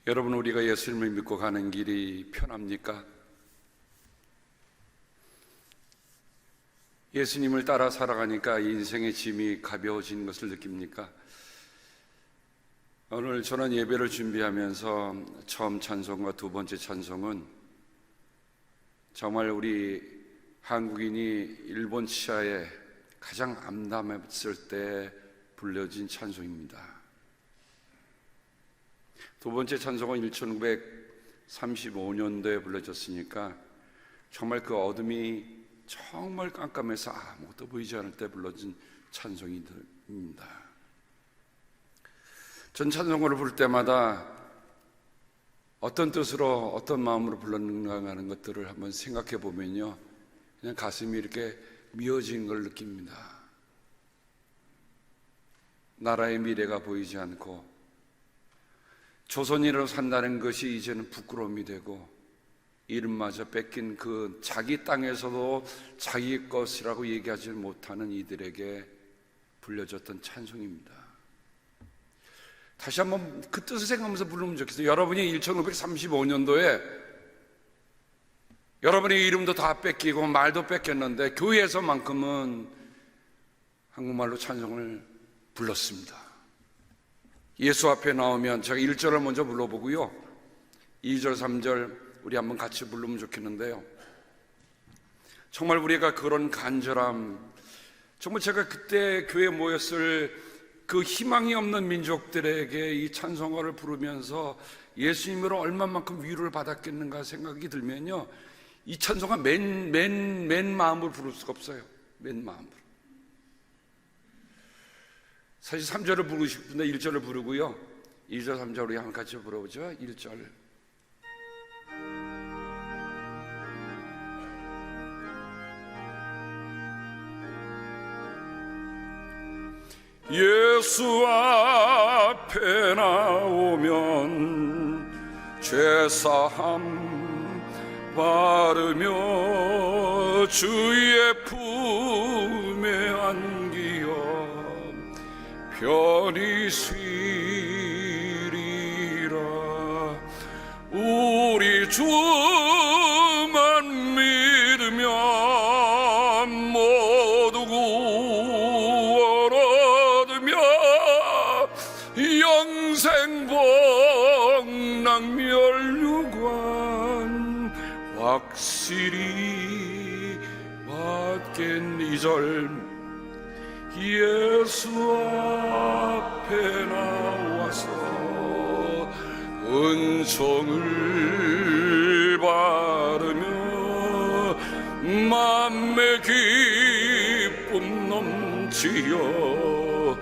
여러분, 우리가 예수님을 믿고 가는 길이 편합니까? 예수님을 따라 살아가니까 인생의 짐이 가벼워진 것을 느낍니까? 오늘 저는 예배를 준비하면서 처음 찬송과 두 번째 찬송은 정말 우리 한국인이 일본 치하에 가장 암담했을 때 불려진 찬송입니다. 두 번째 찬송은 1935년도에 불러졌으니까 정말 그 어둠이 정말 깜깜해서 아무것도 보이지 않을 때 불러진 찬송입니다. 전 찬송을 부를 때마다 어떤 뜻으로 어떤 마음으로 불렀는가 하는 것들을 한번 생각해 보면요, 그냥 가슴이 이렇게 미어진 걸 느낍니다. 나라의 미래가 보이지 않고 조선인으로 산다는 것이 이제는 부끄러움이 되고 이름마저 뺏긴 그 자기 땅에서도 자기 것이라고 얘기하지 못하는 이들에게 불려졌던 찬송입니다. 다시 한번 그 뜻을 생각하면서 부르면 좋겠어요. 여러분이 1535년도에 여러분의 이름도 다 뺏기고 말도 뺏겼는데 교회에서만큼은 한국말로 찬송을 불렀습니다. 예수 앞에 나오면 제가 1절을 먼저 불러보고요, 2절, 3절 우리 한번 같이 부르면 좋겠는데요, 정말 우리가 그런 간절함, 정말 제가 그때 교회에 모였을 그 희망이 없는 민족들에게 이 찬송가를 부르면서 예수님으로 얼마만큼 위로를 받았겠는가 생각이 들면요, 이 찬송가 맨 마음으로 부를 수가 없어요. 맨 마음으로. 사실 3절을 부르고 싶은데 1절을 부르고요, 2절, 3절 우리 한번 같이 부르죠. 1절. 예수 앞에 나오면 죄사함 바르며 주의 품에 안기어 편히 쉬리라. 우리 주만 믿으면 모두 구원 얻으며 영생 복락 멸류관 확실히 받겠니. 2절. 예수 앞에 나와서 은총을 바르며 맘에 기쁨 넘치어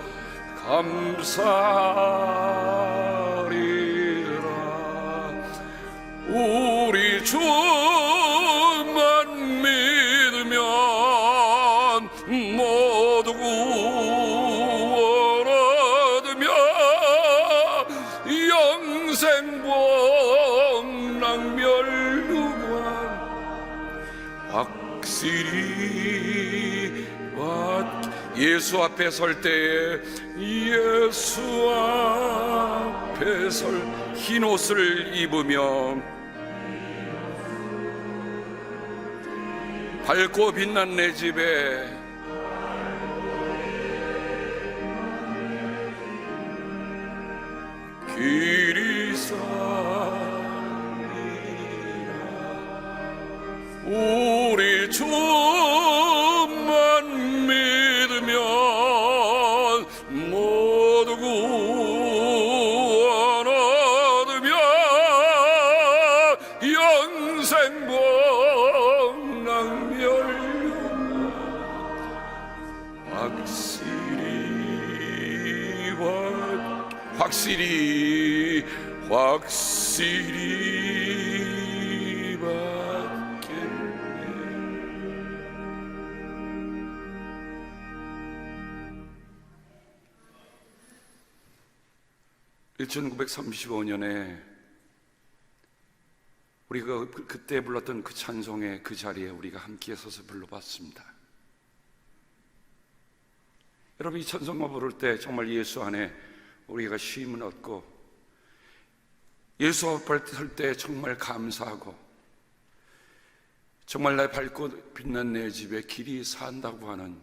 감사하리라. 우리 주만 믿으면 모두 구원 얻으며 영생 복락 멸류관 확실히 예수 앞에 설 때에 예수 앞에 설 흰 옷을 입으며 밝고 빛난 내 집에 길이 쌓이라. 우리 주만 믿으면 모두 구원 얻으며 영생 복락 멸류관 확실히 받겠네. 1935년에 우리가 그때 불렀던 그 찬송의 그 자리에 우리가 함께 서서 불러봤습니다. 여러분, 이 찬송가 부를 때 정말 예수 안에 우리가 쉼을 얻고 예수 앞에 설 때 정말 감사하고 정말 날 밝고 빛난 내 집에 길이 산다고 하는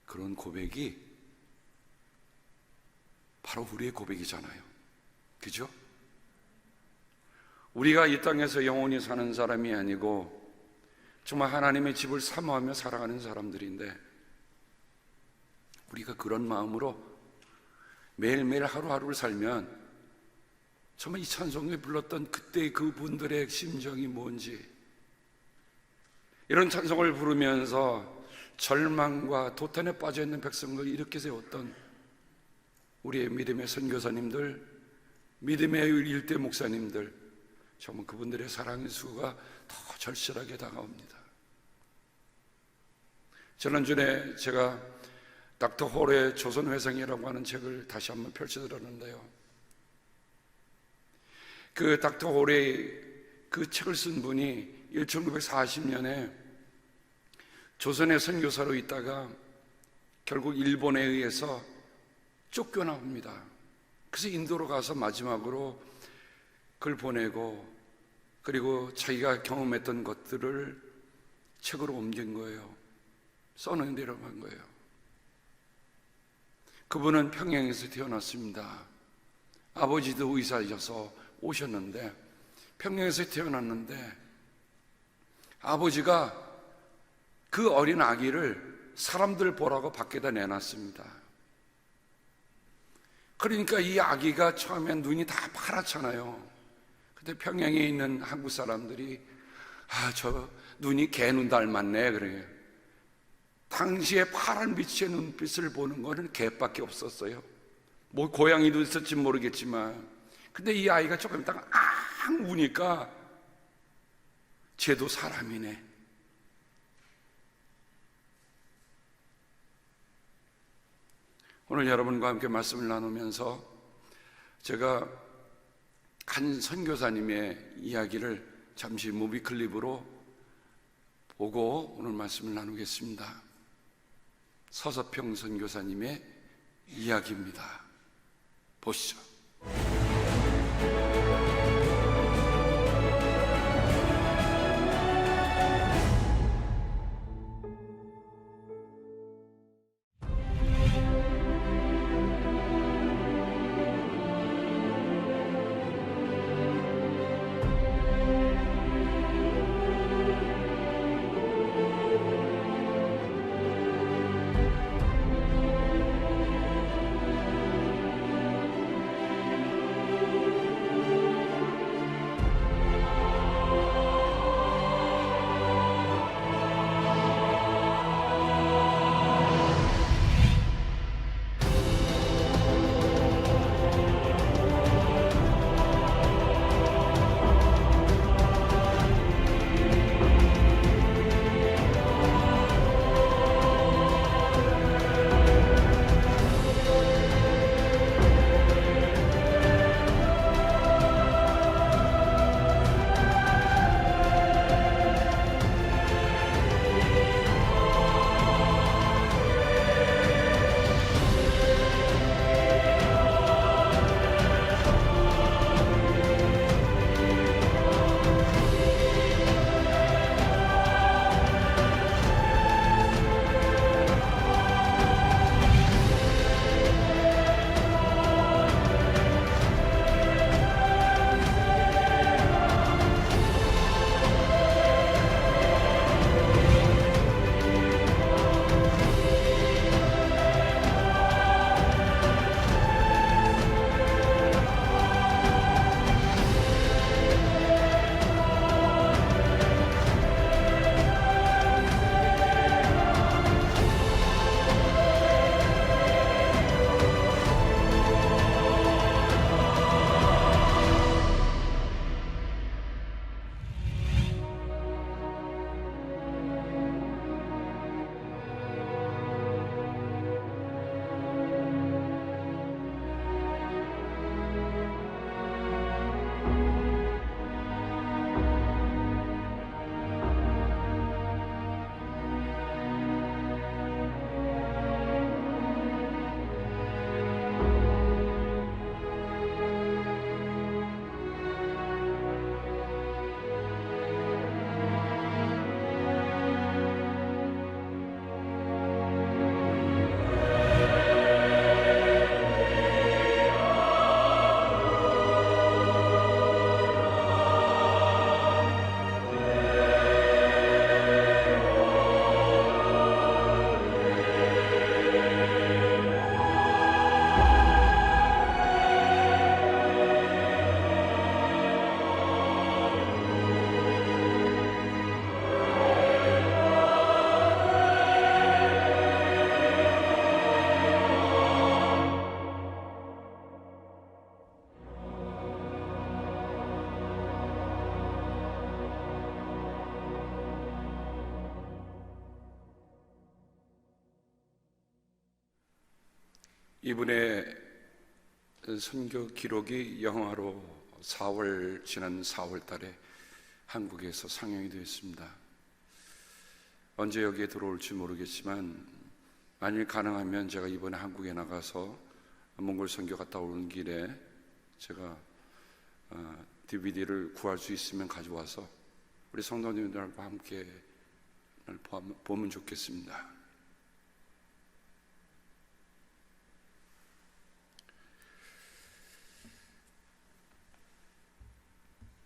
그런 고백이 바로 우리의 고백이잖아요. 그죠? 우리가 이 땅에서 영원히 사는 사람이 아니고 정말 하나님의 집을 사모하며 살아가는 사람들인데, 우리가 그런 마음으로 매일매일 하루하루를 살면 정말 이 찬송에 불렀던 그때 그분들의 심정이 뭔지, 이런 찬송을 부르면서 절망과 도탄에 빠져있는 백성을 일으켜 세웠던 우리의 믿음의 선교사님들, 믿음의 일대 목사님들, 정말 그분들의 사랑의 수가 더 절실하게 다가옵니다. 지난주에 제가 닥터 홀의 조선회상이라고 하는 책을 다시 한번 펼쳐들었는데요, 그 닥터 홀의 그 책을 쓴 분이 1940년에 조선의 선교사로 있다가 결국 일본에 의해서 쫓겨나옵니다. 그래서 인도로 가서 마지막으로 글 보내고, 그리고 자기가 경험했던 것들을 책으로 옮긴 거예요. 써내려간 거예요. 그분은 평양에서 태어났습니다. 아버지도 의사이셔서 오셨는데, 평양에서 태어났는데 아버지가 그 어린 아기를 사람들 보라고 밖에다 내놨습니다. 그러니까 이 아기가 처음엔 눈이 다 파랗잖아요. 근데 평양에 있는 한국 사람들이 저 눈이 개눈 닮았네 그래요. 당시에 파란 빛의 눈빛을 보는 거는 개밖에 없었어요. 뭐 고양이도 있었지 모르겠지만, 근데 이 아이가 조금 있다가 앙 우니까 쟤도 사람이네. 오늘 여러분과 함께 말씀을 나누면서 제가 한 선교사님의 이야기를 잠시 무비 클립으로 보고 오늘 말씀을 나누겠습니다. 서서평 선교사님의 이야기입니다. 보시죠. 이분의 선교 기록이 영화로 지난 4월 달에 한국에서 상영이 되었습니다. 언제 여기에 들어올지 모르겠지만 만일 가능하면 제가 이번에 한국에 나가서 몽골 선교 갔다 오는 길에 제가 DVD를 구할 수 있으면 가져와서 우리 성도님들과 함께 보면 좋겠습니다.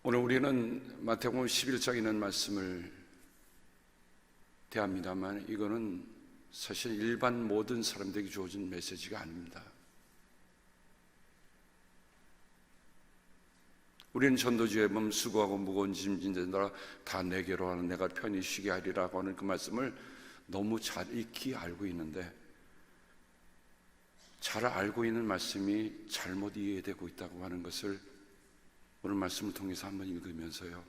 오늘 우리는 마태복음 11장에 있는 말씀을 대합니다만 이거는 사실 일반 모든 사람들에게 주어진 메시지가 아닙니다. 우리는 전도지에 보면 수고하고 무거운 짐진 자들아 다 내게로 하는 내가 편히 쉬게 하리라고 하는 그 말씀을 너무 잘 익히 알고 있는데 잘 알고 있는 말씀이 잘못 이해되고 있다고 하는 것을 오늘 말씀을 통해서 한번 읽으면서요,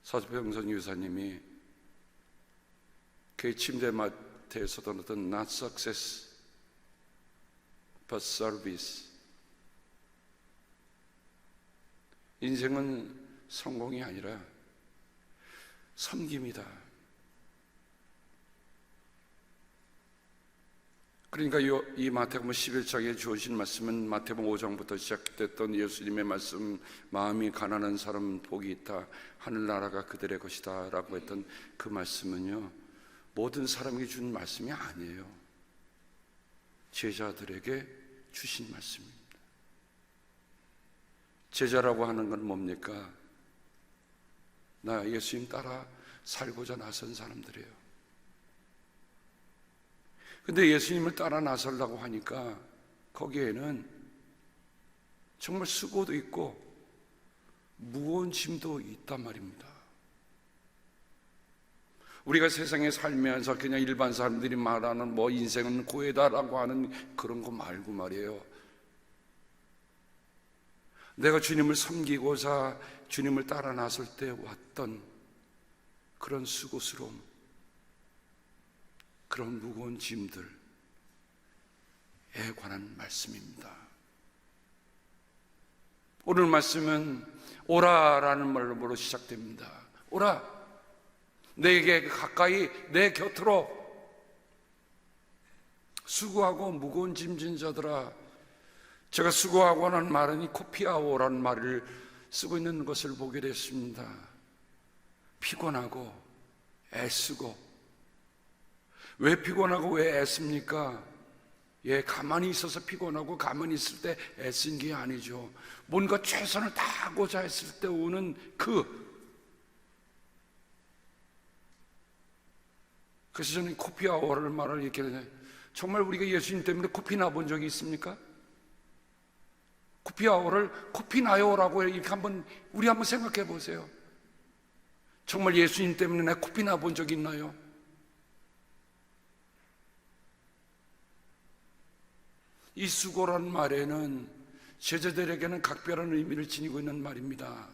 서주평선 유사님이 그의 침대 맡에서 어떤 not success but service, 인생은 성공이 아니라 섬김이다. 그러니까 이 마태복음 11장에 주어진 말씀은 마태복음 5장부터 시작됐던 예수님의 말씀, 마음이 가난한 사람은 복이 있다, 하늘나라가 그들의 것이다 라고 했던 그 말씀은요, 모든 사람에게 준 말씀이 아니에요. 제자들에게 주신 말씀입니다. 제자라고 하는 건 뭡니까? 나 예수님 따라 살고자 나선 사람들이에요. 근데 예수님을 따라 나서려고 하니까 거기에는 정말 수고도 있고 무거운 짐도 있단 말입니다. 우리가 세상에 살면서 그냥 일반 사람들이 말하는 뭐 인생은 고해다라고 하는 그런 거 말고 말이에요, 내가 주님을 섬기고자 주님을 따라 나설 때 왔던 그런 수고스러움, 그런 무거운 짐들에 관한 말씀입니다. 오늘 말씀은 오라라는 말로 시작됩니다. 오라, 내게 가까이 내 곁으로. 수고하고 무거운 짐진 자들아, 제가 수고하고 하는 말은 이 코피아오라는 말을 쓰고 있는 것을 보게 됐습니다. 피곤하고 애쓰고. 왜 피곤하고 왜 애씁니까? 가만히 있어서 피곤하고 가만히 있을 때 애쓴 게 아니죠. 뭔가 최선을 다하고자 했을 때 오는 그래서 저는 코피아오라는 말을 이렇게 정말 우리가 예수님 때문에 코피 나본 적이 있습니까? 코피아오를 코피 나요라고 이렇게 우리 한번 생각해 보세요. 정말 예수님 때문에 내 코피 나본 적이 있나요? 이 수고란 말에는 제자들에게는 각별한 의미를 지니고 있는 말입니다.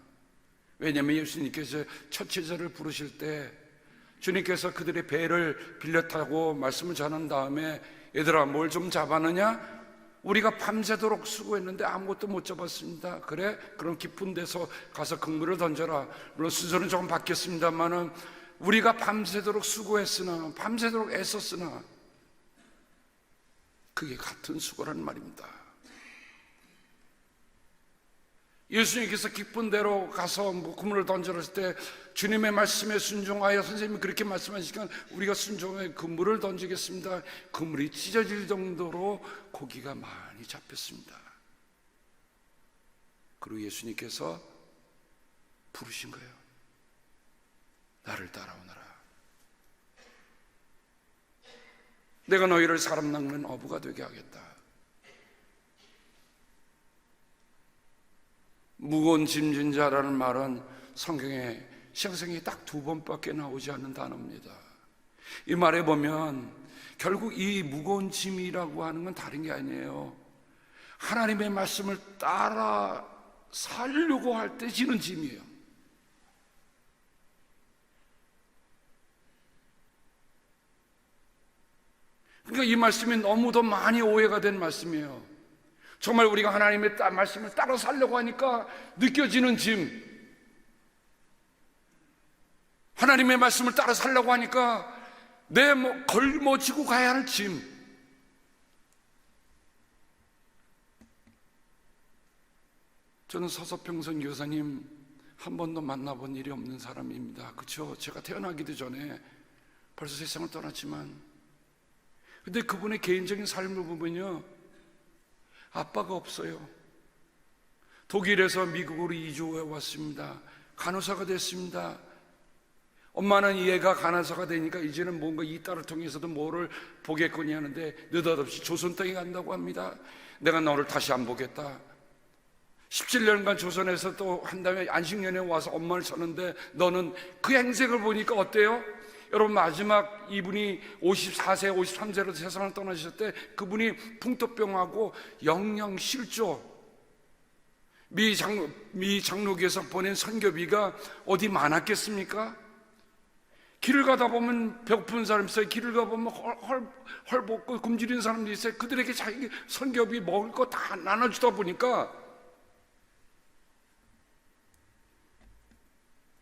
왜냐하면 예수님께서 첫 제자를 부르실 때 주님께서 그들의 배를 빌려 타고 말씀을 전한 다음에 얘들아 뭘 좀 잡았느냐? 우리가 밤새도록 수고했는데 아무것도 못 잡았습니다. 그래? 그럼 깊은 데서 가서 그물을 던져라. 물론 순서는 조금 바뀌었습니다만은 우리가 밤새도록 수고했으나, 밤새도록 애썼으나 그게 같은 수고라는 말입니다. 예수님께서 깊은 데로 가서 그물을 던졌을 때 주님의 말씀에 순종하여 선생님이 그렇게 말씀하시니까 우리가 순종해 그물을 던지겠습니다. 그물이 찢어질 정도로 고기가 많이 잡혔습니다. 그리고 예수님께서 부르신 거예요. 나를 따라오너라. 내가 너희를 사람 낚는 어부가 되게 하겠다. 무거운 짐진 자라는 말은 성경에 신약성경에 딱 2번밖에 나오지 않는 단어입니다. 이 말에 보면 결국 이 무거운 짐이라고 하는 건 다른 게 아니에요. 하나님의 말씀을 따라 살려고 할 때 지는 짐이에요. 그러니까 이 말씀이 너무도 많이 오해가 된 말씀이에요. 정말 우리가 하나님의 말씀을 따라 살려고 하니까 느껴지는 짐, 하나님의 말씀을 따라 살려고 하니까 내 걸머지고 가야 할 짐, 저는 서서평선 교사님 한 번도 만나본 일이 없는 사람입니다. 그렇죠? 제가 태어나기도 전에 벌써 세상을 떠났지만, 근데 그분의 개인적인 삶을 보면요, 아빠가 없어요. 독일에서 미국으로 이주해 왔습니다. 간호사가 됐습니다. 엄마는 얘가 간호사가 되니까 이제는 뭔가 이 딸을 통해서도 뭐를 보겠거니 하는데 느닷없이 조선 땅에 간다고 합니다. 내가 너를 다시 안 보겠다. 17년간 조선에서 또 한 다음에 안식년에 와서 엄마를 찾는데 너는 그 행색을 보니까 어때요? 여러분, 마지막 이분이 54세, 53세로 세상을 떠나셨을 때 그분이 풍토병하고 영영실조, 미 장로교에서 보낸 선교비가 어디 많았겠습니까? 길을 가다 보면 배고픈 사람 있어요. 길을 가다 보면 헐벗고 굶주린 사람도 있어요. 그들에게 자기 선교비 먹을 거 다 나눠주다 보니까,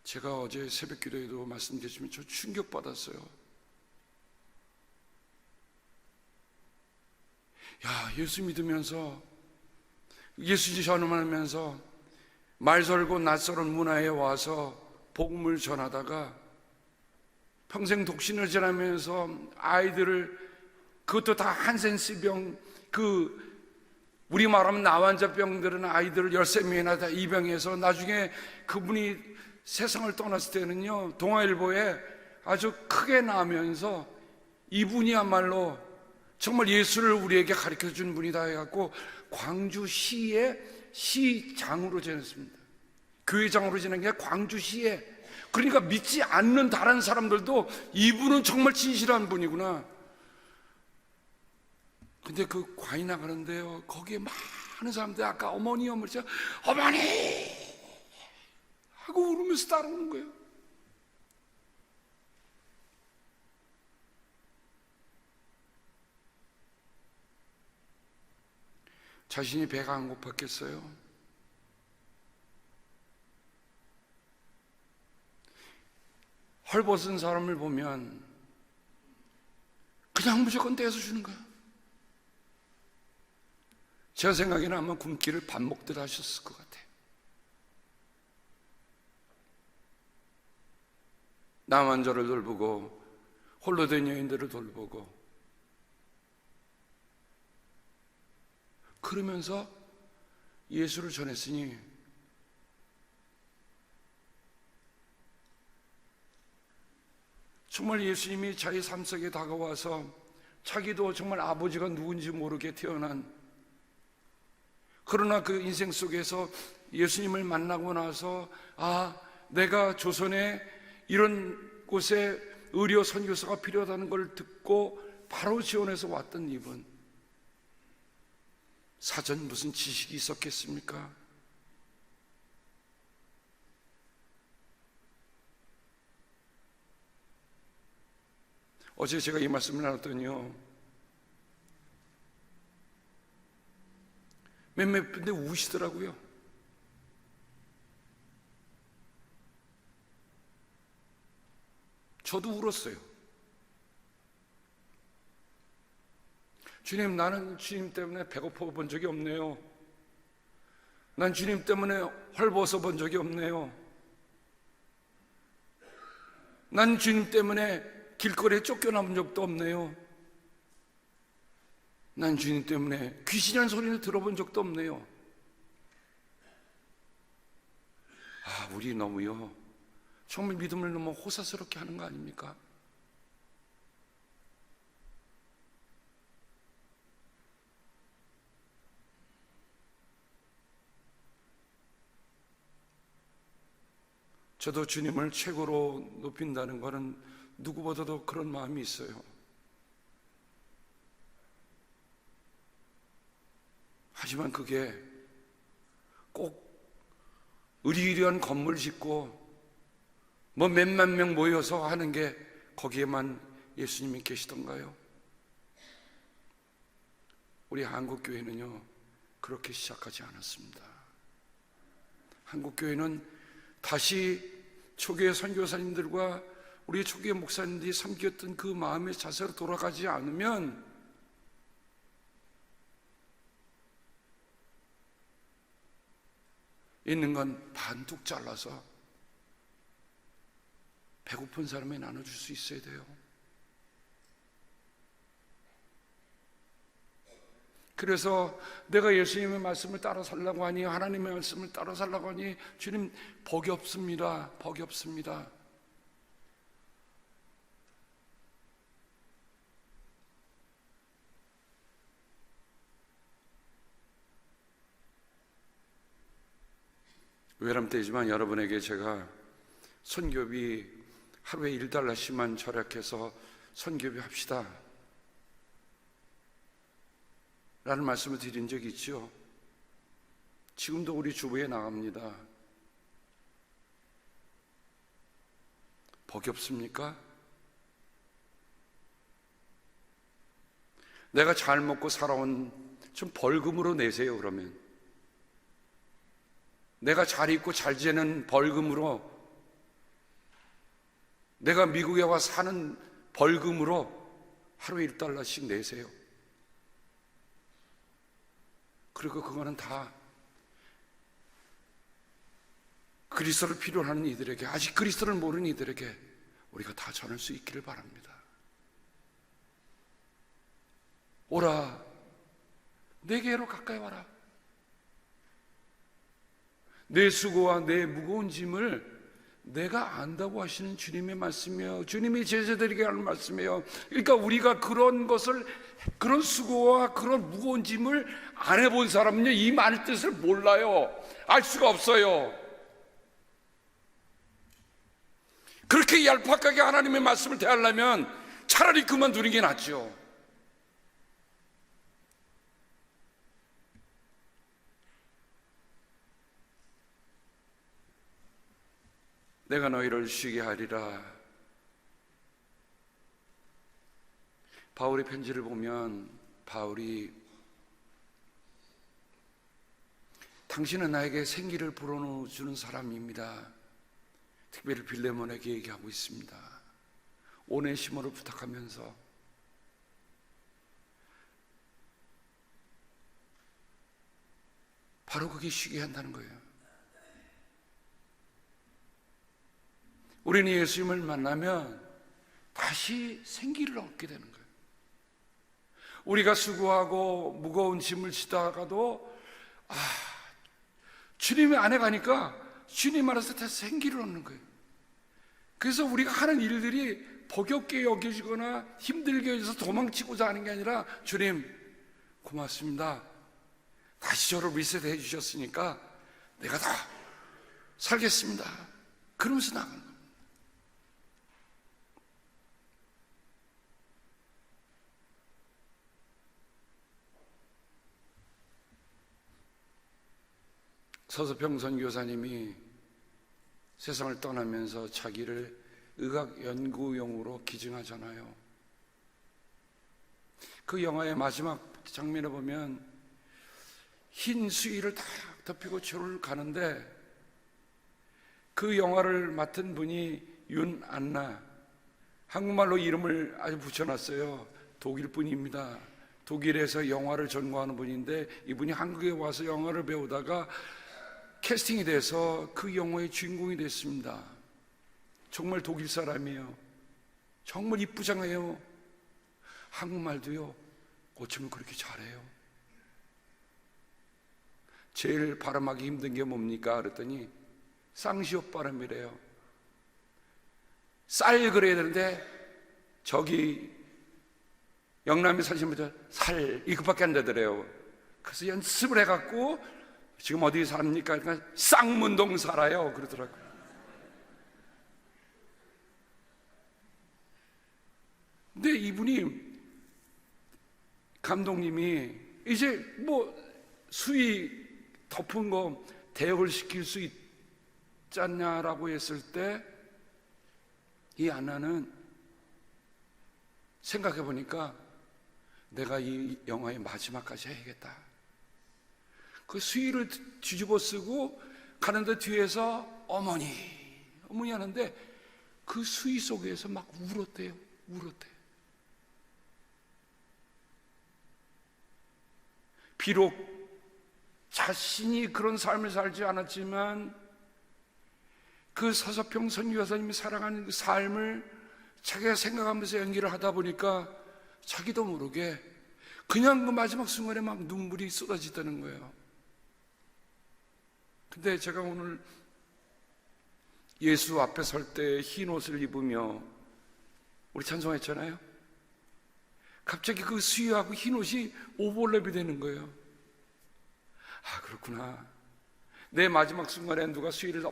제가 어제 새벽 기도에도 말씀드렸지만 저 충격받았어요. 야, 예수 믿으면서, 예수 전하면서 말설고 낯설은 문화에 와서 복음을 전하다가 평생 독신을 지나면서 아이들을, 그것도 다 한센스병, 우리 말하면 나환자병들은 아이들을 13명이나 다 입양해서 나중에 그분이 세상을 떠났을 때는요, 동아일보에 아주 크게 나면서 이분이야말로 정말 예수를 우리에게 가르쳐준 분이다 해갖고 광주시의 시장으로 지냈습니다. 교회장으로 지낸 게 광주시에. 그러니까 믿지 않는 다른 사람들도 이분은 정말 진실한 분이구나. 근데 그 관이 나가는데요, 거기에 많은 사람들이 아까 어머니 하고 울으면서 따라오는 거예요. 자신이 배가 안 고팠겠어요? 헐벗은 사람을 보면 그냥 무조건 떼서 주는 거예요. 제가 생각에는 아마 굶기를 밥 먹듯 하셨을 것 같아요. 남한자를 돌보고 홀로 된 여인들을 돌보고, 그러면서 예수를 전했으니 정말 예수님이 자기 삶 속에 다가와서 자기도 정말 아버지가 누군지 모르게 태어난, 그러나 그 인생 속에서 예수님을 만나고 나서 내가 조선에 이런 곳에 의료 선교사가 필요하다는 걸 듣고 바로 지원해서 왔던 이분, 사전 무슨 지식이 있었겠습니까? 어제 제가 이 말씀을 나눴더니요, 몇몇 분들 우시더라고요. 저도 울었어요. 주님, 나는 주님 때문에 배고파 본 적이 없네요. 난 주님 때문에 헐벗어 본 적이 없네요. 난 주님 때문에 길거리에 쫓겨나본 적도 없네요. 난 주님 때문에 귀신이라는 소리를 들어본 적도 없네요. 우리 너무요, 정말 믿음을 너무 호사스럽게 하는 거 아닙니까? 저도 주님을 최고로 높인다는 것은 누구보다도 그런 마음이 있어요. 하지만 그게 꼭 의리의리한 건물 짓고 몇만 명 모여서 하는 게 거기에만 예수님이 계시던가요? 우리 한국교회는요 그렇게 시작하지 않았습니다. 한국교회는 다시 초기의 선교사님들과 우리 초기의 목사님들이 섬겼던 그 마음의 자세로 돌아가지 않으면 있는 건 반뚝 잘라서 배고픈 사람에 나눠줄 수 있어야 돼요. 그래서 내가 예수님의 말씀을 따라 살라고 하니, 하나님의 말씀을 따라 살라고 하니, 주님 복이 없습니다. 복이 없습니다. 외람되지만 여러분에게 제가 선교비 하루에 $1씩만 절약해서 선교비 합시다 라는 말씀을 드린 적이 있죠. 지금도 우리 주부에 나갑니다. 복이 없습니까? 내가 잘 먹고 살아온 좀 벌금으로 내세요. 그러면 내가 잘 입고 잘 지내는 벌금으로, 내가 미국에 와 사는 벌금으로 하루에 $1씩 내세요. 그리고 그거는 다 그리스도를 필요로 하는 이들에게, 아직 그리스도를 모르는 이들에게 우리가 다 전할 수 있기를 바랍니다. 오라, 내게로 가까이 와라. 내 수고와 내 무거운 짐을 내가 안다고 하시는 주님의 말씀이에요. 주님이 제자들에게 하는 말씀이에요. 그러니까 우리가 그런 것을, 그런 수고와 그런 무거운 짐을 안 해본 사람은요 이 많은 뜻을 몰라요. 알 수가 없어요. 그렇게 얄팍하게 하나님의 말씀을 대하려면 차라리 그만두는 게 낫죠. 내가 너희를 쉬게 하리라. 바울의 편지를 보면 바울이 당신은 나에게 생기를 불어넣어주는 사람입니다. 특별히 빌레몬에게 얘기하고 있습니다. 오네시모를 부탁하면서 바로 그게 쉬게 한다는 거예요. 우리는 예수님을 만나면 다시 생기를 얻게 되는 거예요. 우리가 수고하고 무거운 짐을 지다가도 주님의 안에 가니까 주님 안에서 다시 생기를 얻는 거예요. 그래서 우리가 하는 일들이 버겁게 여겨지거나 힘들게 여겨서 도망치고자 하는 게 아니라, 주님 고맙습니다. 다시 저를 리셋해 주셨으니까 내가 다 살겠습니다. 그러면서 나가는 거예요. 서서평 선교사님이 세상을 떠나면서 자기를 의학 연구용으로 기증하잖아요. 그 영화의 마지막 장면에 보면 흰 수의를 다 덮이고 저를 가는데, 그 영화를 맡은 분이 윤안나, 한국말로 이름을 아주 붙여놨어요. 독일 분입니다. 독일에서 영화를 전공하는 분인데, 이분이 한국에 와서 영화를 배우다가 캐스팅이 돼서 그 영화의 주인공이 됐습니다. 정말 독일 사람이에요. 정말 이쁘장해요. 한국말도요 어쩌면 그렇게 잘해요. 제일 발음하기 힘든 게 뭡니까? 그랬더니 쌍시옷 발음이래요. 쌀 그래야 되는데 저기 영남에 사시는 분들 살 이것밖에 안 되더래요. 그래서 연습을 해갖고 지금 어디 삽니까? 그러니까 쌍문동 살아요 그러더라고요. 근데 이분이, 감독님이 이제 뭐 수위 덮은 거 대역을 시킬 수 있지 않냐라고 했을 때, 이 안나는 생각해 보니까 내가 이 영화의 마지막까지 해야겠다. 그 수의를 뒤집어 쓰고 가는데 뒤에서 어머니 하는데 그 수의 속에서 막 울었대요. 비록 자신이 그런 삶을 살지 않았지만 그 서서평 선교 여사님이 살아가는 그 삶을 자기가 생각하면서 연기를 하다 보니까 자기도 모르게 그냥 그 마지막 순간에 막 눈물이 쏟아지다는 거예요. 근데 제가 오늘 예수 앞에 설 때 흰 옷을 입으며 우리 찬송했잖아요. 갑자기 그 수의하고 흰 옷이 오버랩이 되는 거예요. 아, 그렇구나. 내 마지막 순간에 누가 수의를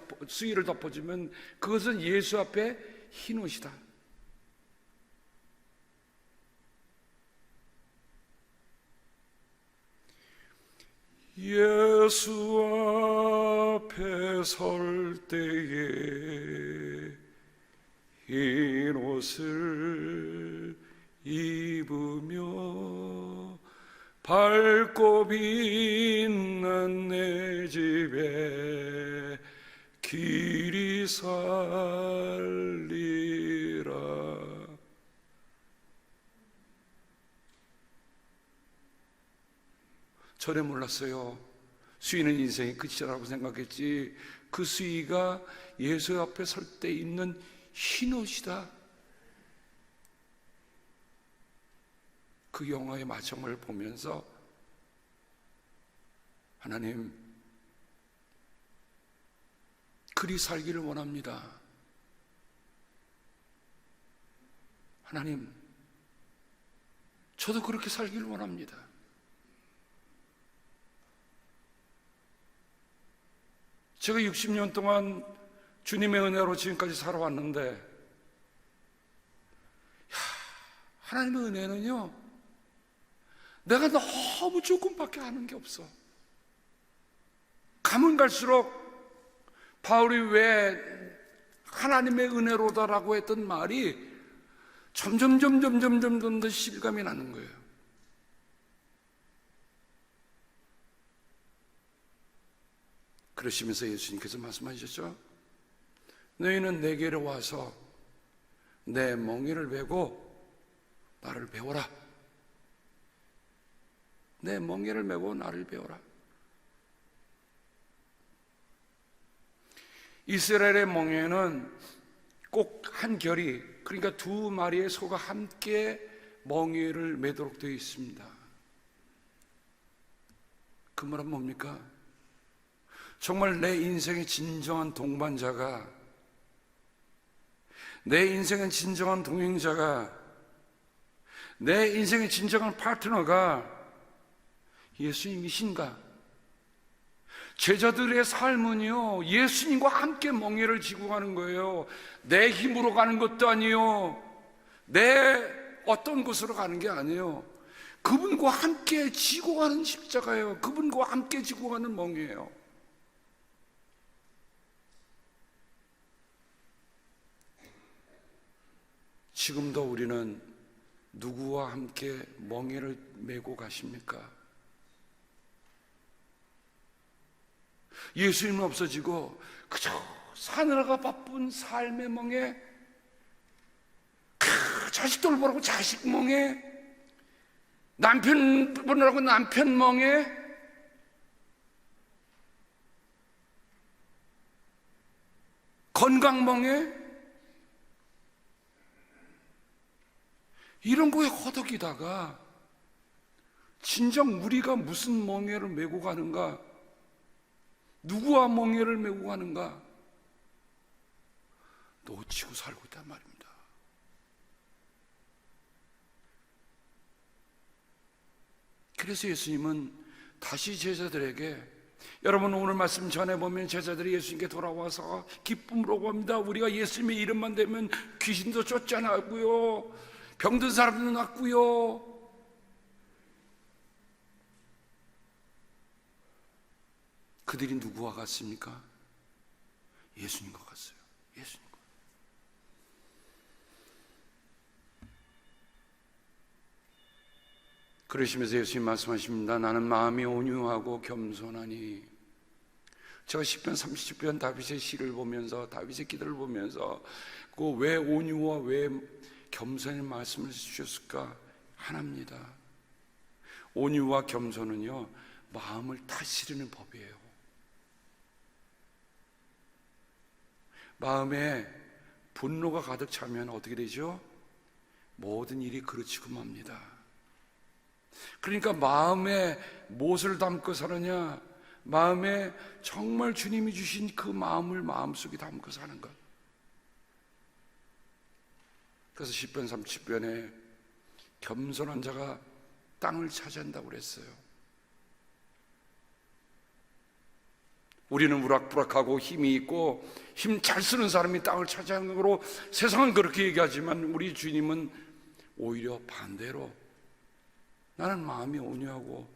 덮어주면 그것은 예수 앞에 흰 옷이다. 예수 앞에 설 때에 흰 옷을 입으며 밝고 빛난 내 집에 길이 살리라. 전에 몰랐어요. 수의는 인생의 끝이라고 생각했지 그 수의가 예수 앞에 설 때 입는 흰옷이다. 그 영화의 마청을 보면서 하나님, 그리 살기를 원합니다. 하나님, 저도 그렇게 살기를 원합니다. 제가 60년 동안 주님의 은혜로 지금까지 살아왔는데, 하나님의 은혜는요, 내가 너무 조금밖에 아는 게 없어. 가면 갈수록 바울이 왜 하나님의 은혜로다라고 했던 말이 점점 더 실감이 나는 거예요. 그러시면서 예수님께서 말씀하셨죠. 너희는 내게로 와서 내 멍에를 메고 나를 배워라. 내 멍에를 메고 나를 배워라. 이스라엘의 멍에는 꼭 한 결이, 그러니까 두 마리의 소가 함께 멍에를 매도록 되어 있습니다. 그 말은 뭡니까? 정말 내 인생의 진정한 동반자가, 내 인생의 진정한 동행자가, 내 인생의 진정한 파트너가 예수님이신가? 제자들의 삶은요, 예수님과 함께 멍에를 지고 가는 거예요. 내 힘으로 가는 것도 아니요, 내 어떤 곳으로 가는 게 아니에요. 그분과 함께 지고 가는 십자가예요. 그분과 함께 지고 가는 멍에예요. 지금도 우리는 누구와 함께 멍에를 메고 가십니까? 예수님은 없어지고 그저 사느라가 바쁜 삶의 멍에, 자식 돌보라고 자식 멍에, 남편 보느라고 남편 멍에, 건강 멍에, 이런 거에 허덕이다가 진정 우리가 무슨 멍에를 메고 가는가, 누구와 멍에를 메고 가는가 놓치고 살고 있단 말입니다. 그래서 예수님은 다시 제자들에게, 여러분 오늘 말씀 전해보면 제자들이 예수님께 돌아와서 기쁨으로 봅니다. 우리가 예수님의 이름만 대면 귀신도 쫓아나고요, 병든 사람도 낫고요. 그들이 누구와 같습니까? 예수님과 같아요. 예수님과. 그러시면서 예수님 말씀하십니다. 나는 마음이 온유하고 겸손하니. 제가 시편 30편 다윗의 시를 보면서, 다윗의 기도를 보면서 그 왜 온유와 왜 겸손의 말씀을 주셨을까? 하나입니다. 온유와 겸손은요, 마음을 다스리는 법이에요. 마음에 분노가 가득 차면 어떻게 되죠? 모든 일이 그르치고 맙니다. 그러니까 마음에 무엇을 담고 사느냐? 마음에 정말 주님이 주신 그 마음을 마음속에 담고 사는 것. 그래서 시편 30편에 겸손한 자가 땅을 차지한다고 그랬어요. 우리는 우락부락하고 힘이 있고 힘 잘 쓰는 사람이 땅을 차지하는 거로 세상은 그렇게 얘기하지만 우리 주님은 오히려 반대로 나는 마음이 온유하고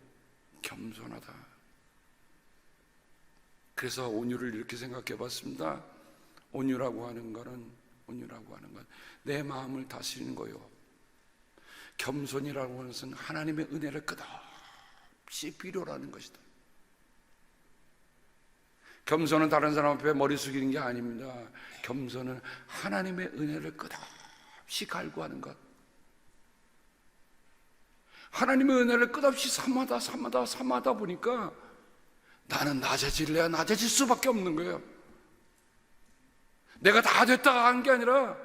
겸손하다. 그래서 온유를 이렇게 생각해 봤습니다. 온유라고 하는 건 내 마음을 다스리는 거요. 겸손이라고 하는 것은 하나님의 은혜를 끝없이 필요로 하는 것이다. 겸손은 다른 사람 앞에 머리 숙이는 게 아닙니다. 겸손은 하나님의 은혜를 끝없이 갈구하는 것. 하나님의 은혜를 끝없이 삼하다 보니까 나는 낮아질래야 낮아질 수밖에 없는 거예요. 내가 다 됐다 한 게 아니라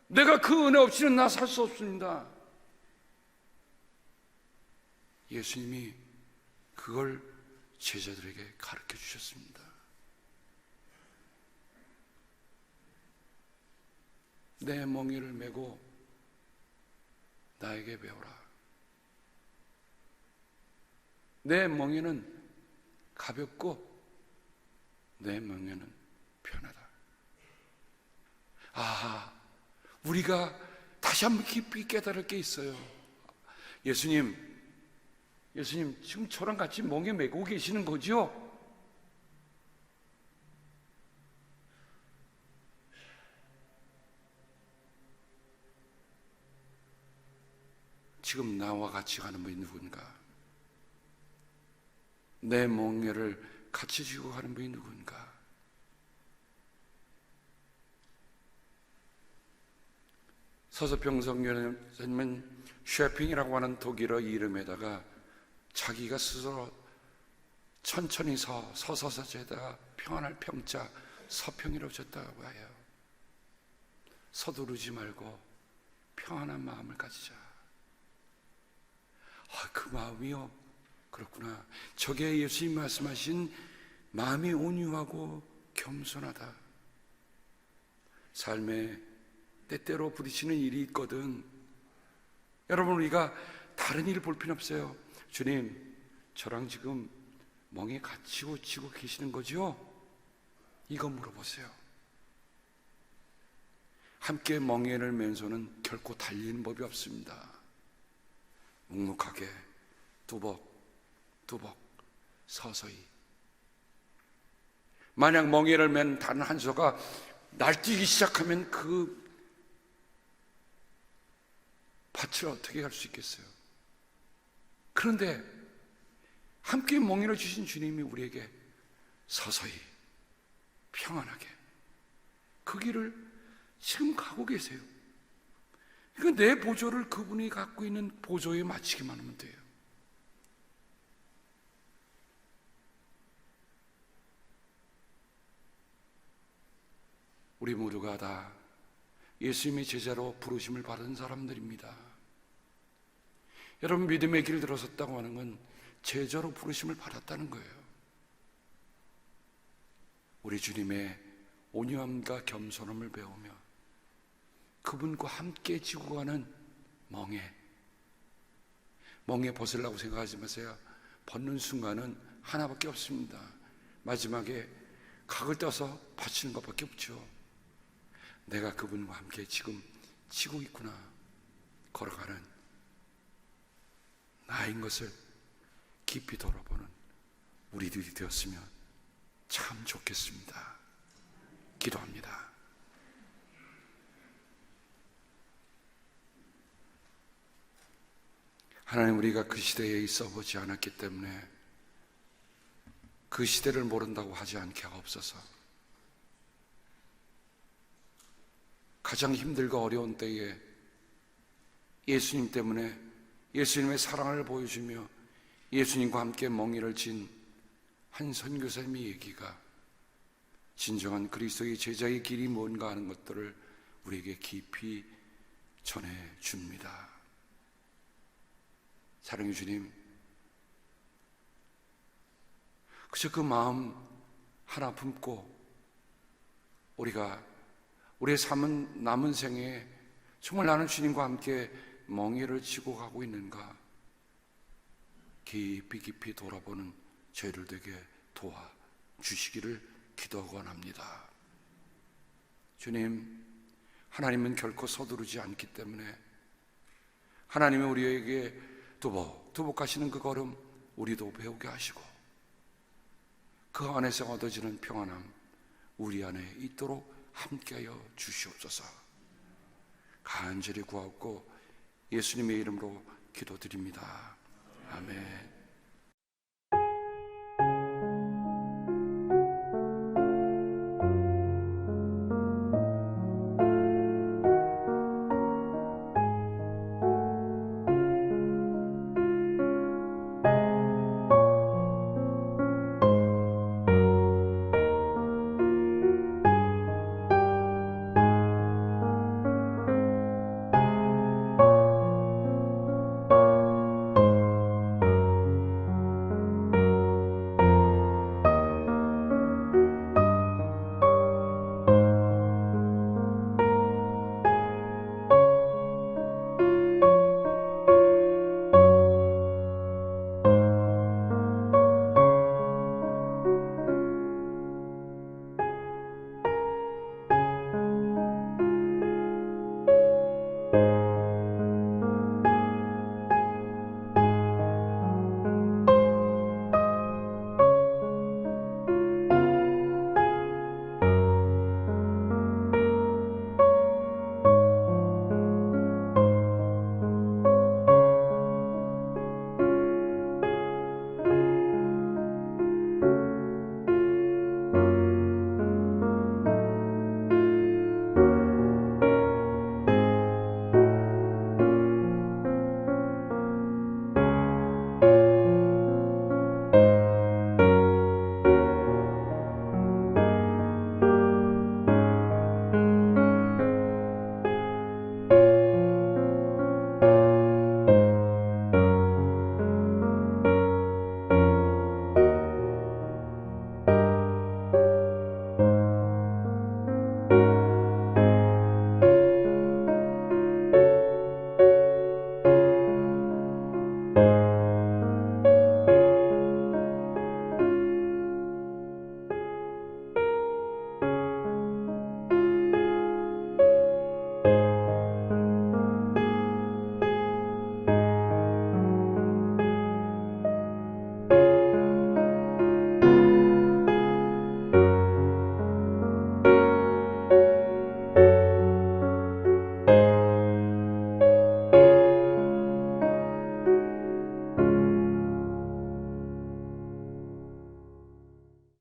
내가 그 은혜 없이는 나 살 수 없습니다. 예수님이 그걸 제자들에게 가르쳐 주셨습니다. 내 멍에를 메고 나에게 배우라. 내 멍에는 가볍고 내 멍에는 편하다. 우리가 다시 한번 깊이 깨달을 게 있어요. 예수님 지금 저랑 같이 멍에 메고 계시는 거죠? 지금 나와 같이 가는 분이 누군가? 내 멍에를 같이 지고 가는 분이 누군가? 서서평성교님은 쉐핑이라고 하는 독일어 이름에다가 자기가 스스로 천천히 서서서 제다가 평안할 평자 서평이라고 졌다고 해요. 서두르지 말고 평안한 마음을 가지자. 그 마음이요, 그렇구나. 저게 예수님 말씀하신 마음이 온유하고 겸손하다. 삶에 때때로 부딪히는 일이 있거든. 여러분, 우리가 다른 일을 볼 필요 없어요. 주님, 저랑 지금 멍에 같이 지고 계시는 거죠? 이거 물어보세요. 함께 멍에를 맨손은 결코 달리는 법이 없습니다. 묵묵하게 두벅 서서히. 만약 멍에를 맨 다른 한 소가 날뛰기 시작하면 그 밭을 어떻게 갈 수 있겠어요? 그런데 함께 멍에를 주신 주님이 우리에게 서서히 평안하게 그 길을 지금 가고 계세요. 그러니까 내 보조를 그분이 갖고 있는 보조에 맞추기만 하면 돼요. 우리 모두가 다 예수님의 제자로 부르심을 받은 사람들입니다. 여러분, 믿음의 길을 들어섰다고 하는 건 제자로 부르심을 받았다는 거예요. 우리 주님의 온유함과 겸손함을 배우며 그분과 함께 지고 가는 멍에 벗으려고 생각하지 마세요. 벗는 순간은 하나밖에 없습니다. 마지막에 각을 떠서 받치는 것밖에 없죠. 내가 그분과 함께 지금 지고 있구나, 걸어가는 나인 것을 깊이 돌아보는 우리들이 되었으면 참 좋겠습니다. 기도합니다. 하나님, 우리가 그 시대에 있어 보지 않았기 때문에 그 시대를 모른다고 하지 않게 하옵소서. 가장 힘들고 어려운 때에 예수님 때문에, 예수님의 사랑을 보여주며 예수님과 함께 멍에를 진 한 선교사님의 얘기가 진정한 그리스도의 제자의 길이 뭔가 하는 것들을 우리에게 깊이 전해줍니다. 사랑해 주님, 그저 그 마음 하나 품고 우리가 우리의 삶은 남은 생에 정말 나는 주님과 함께 멍에를 지고 가고 있는가 깊이 돌아보는 저희를 되게 도와주시기를 기도하고 합니다. 주님, 하나님은 결코 서두르지 않기 때문에 하나님이 우리에게 두벅두벅 하시는 그 걸음 우리도 배우게 하시고 그 안에서 얻어지는 평안함 우리 안에 있도록 함께하여 주시옵소서. 간절히 구하옵고 예수님의 이름으로 기도드립니다. 아멘.